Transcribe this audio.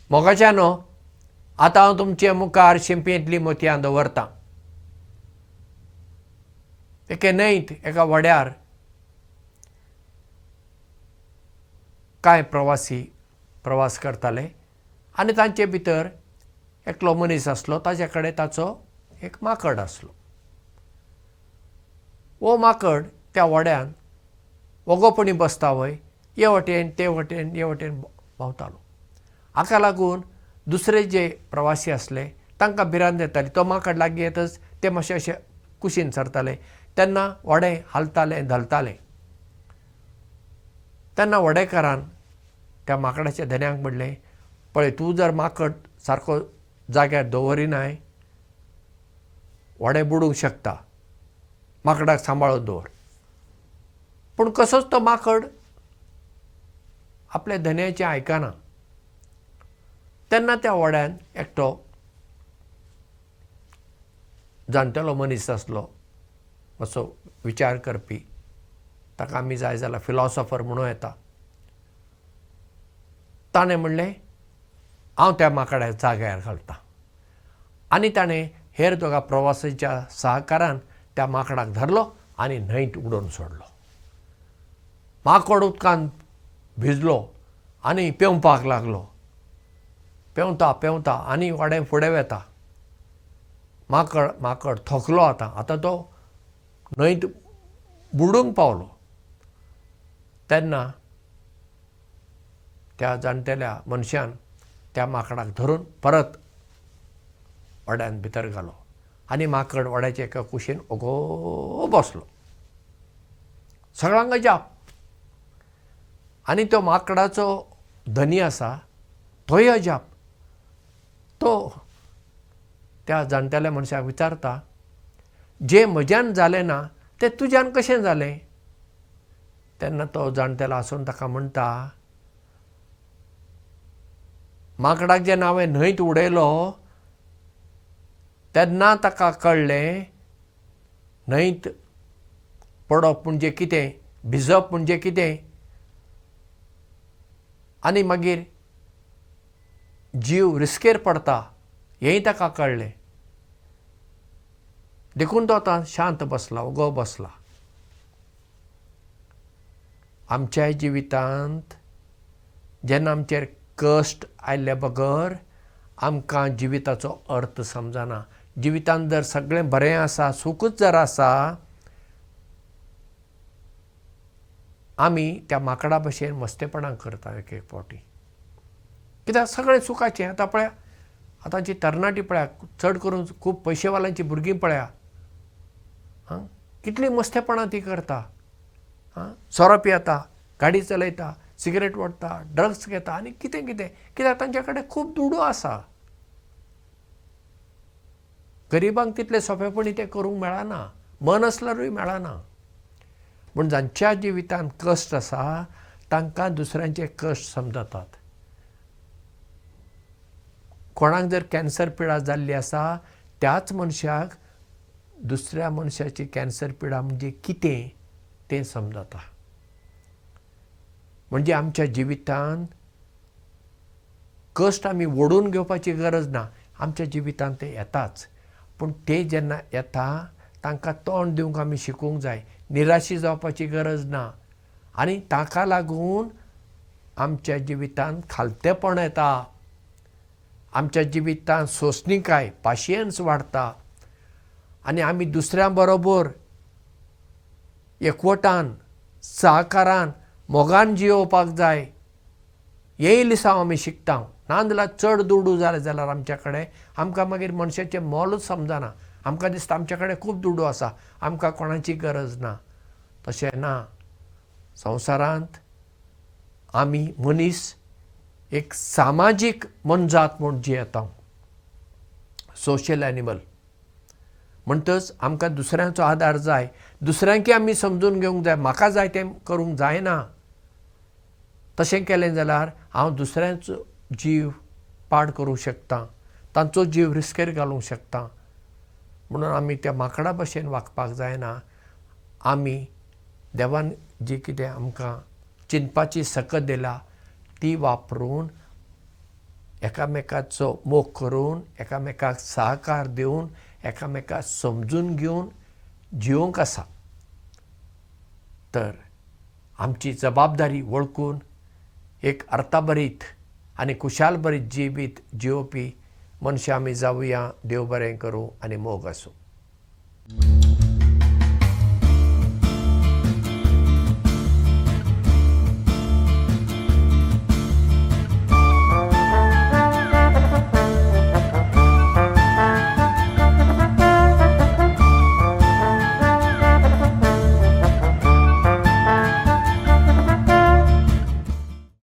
मोगाच्यानो आतां हांव तुमचे मुखार शिंपयेंतली मोतयां दवरतां. एके न्हंयत एका व्हड्यार कांय प्रवासी प्रवास करताले आनी तांचे भितर एकलो मनीस आसलो. ताचे कडेन ताचो एक माकड आसलो. वो माकड त्या व्हड्यान वगोपणी बसता वय हे वटेन ते वटेन हे वटेन भोंवतालो. हाका लागून दुसरे जे प्रवासी आसले तांकां भिरांत येताली. तो माकड लागीं येतच ते मातशे अशे कुशीन सरताले. तेन्ना व्हडें हालतालें धलतालें. तेन्ना व्हडेकारान त्या माकडाच्या धन्याक म्हणलें, पळय तूं जर माकड सारको जाग्यार दवरिनाय व्हडें बुडूंक शकता. माकडाक सांबाळून दवर. पूण कसोच तो माकड आपल्या धन्याचें आयकना. तेन्ना त्या व्हड्यान एकटो जाणटेलो मनीस आसलो, मातसो विचार करपी, ताका आमी जाय जाल्यार फिलॉसॉफर म्हणूं येता. ताणें म्हणलें हांव त्या माकडाक जाग्यार घालतां. आनी ताणें हेर दोगा प्रवाशांच्या सहकारान त्या माकडाक धरलो आनी न्हंयत उडोवन सोडलो. माकड उदकांत भिजलो आनी पेंवपाक लागलो. पेंवता पेंवता आनी व्हडें फुडें वता. माकड थकलो आतां तो न्हंयत बुडूंक पावलो. तेन्ना त्या जाणटेल्या मनशान त्या माकडाक धरून परत व्हड्यान भितर घालो आनी माकड व्हड्याच्या एका कुशीन ओगो बसलो. सगळ्यांक अजाप. आनी तो माकडाचो धनी आसा तोय अजाप. तो त्या जाणटेल्या मनशाक विचारता, जें म्हज्यान जालें ना तें तुज्यान कशें जालें? तेन्ना तो जाणटेलो आसून ताका म्हणटा, माकडाक जेन्ना हांवें न्हंयत उडयलो तेन्ना ताका कळ्ळें न्हंयत पडप म्हणजे कितें, भिजप म्हणजे कितें, आनी मागीर जीव रिस्केर पडटा हेंय ताका कळ्ळें. देखून तो आतां शांत बसला, ओगो बसला. आमच्याय जिवितांत जेन्ना आमचेर कश्ट आयिल्ले बगर आमकां जिविताचो अर्थ समजना. जिवितांत जर सगळें बरें आसा, सूखच जर आसा, आमी त्या माकडा भशेन मस्तेपणां करता एक एक फावटी. कित्याक सगळें सुखाचें. आतां पळया, आतांची तरणाटी पळया, चड करून खूब पयशेवाल्यांची भुरगीं पळया, कितलीं मस्तेपणां तीं करता. सोरो पियेता, गाडी चलयता, सिगरेट ओडटा, ड्रग्स घेता आनी कितें कितें. कित्याक तांचे कडेन खूब दुडू आसा. गरिबांक तितलें सोंपेपणी तें करूंक मेळना. मन आसल्यारूय मेळना. पूण जांच्या जिवितांत कश्ट आसा तांकां दुसऱ्यांचे कश्ट समजतात. कोणाक जर कॅन्सर पिडा जाल्ली आसा त्याच मनशाक दुसऱ्या मनशाची कॅन्सर पिडा म्हणजे कितें तें समजता. म्हणजे आमच्या जिवितांत कश्ट आमी ओडून घेवपाची गरज ना. आमच्या जिवितांत ते येताच. पूण ते जेन्ना येता तांकां तोंड दिवंक आमी शिकूंक जाय. निराशी जावपाची गरज ना. आनी ताका लागून आमच्या जिवितांत खालतेपण येता. आमच्या जिवितांत सोंसणीकाय, पाशियेंस वाडटा. आनी आमी दुसऱ्यां बरोबर एकवटान, सहकारान, मोगान जियोवपाक जाय हेंय लिसांव आमी शिकता. नाजाल्यार चड दुडू जाले जाल्यार आमच्या कडेन आमकां मागीर मनशाचें मोलूच समजना. आमकां दिसता आमच्या कडेन खूब दुडू आसा, आमकां कोणाची गरज ना. तशें ना. संवसारांत आमी मनीस एक सामाजीक मनजात म्हूण जियेता. Social animal. म्हणटच आमकां दुसऱ्यांचो आदार जाय. दुसऱ्यांकय आमी समजून घेवंक जाय. म्हाका जाय तें करूंक जायना. तशें केलें जाल्यार हांव दुसऱ्यांचो जीव पाड करूंक शकता. तांचो जीव रिस्केर घालूंक शकता. म्हणून आमी त्या माकडा भशेन वागपाक जायना. आमी देवान जी कितें आमकां चिंतपाची सकत दिल्या ती वापरून एकामेकाचो मोग करून, एकामेकाक सहकार दिवन, एकामेकाक समजून घेवन जिवंक आसा. तर आमची जबाबदारी वळखून एक अर्थभरीत आनी खुशालभरीत जिवीत जिवोवपी मनशां आमी जावया. देव बरें करूं आनी मोग आसूं.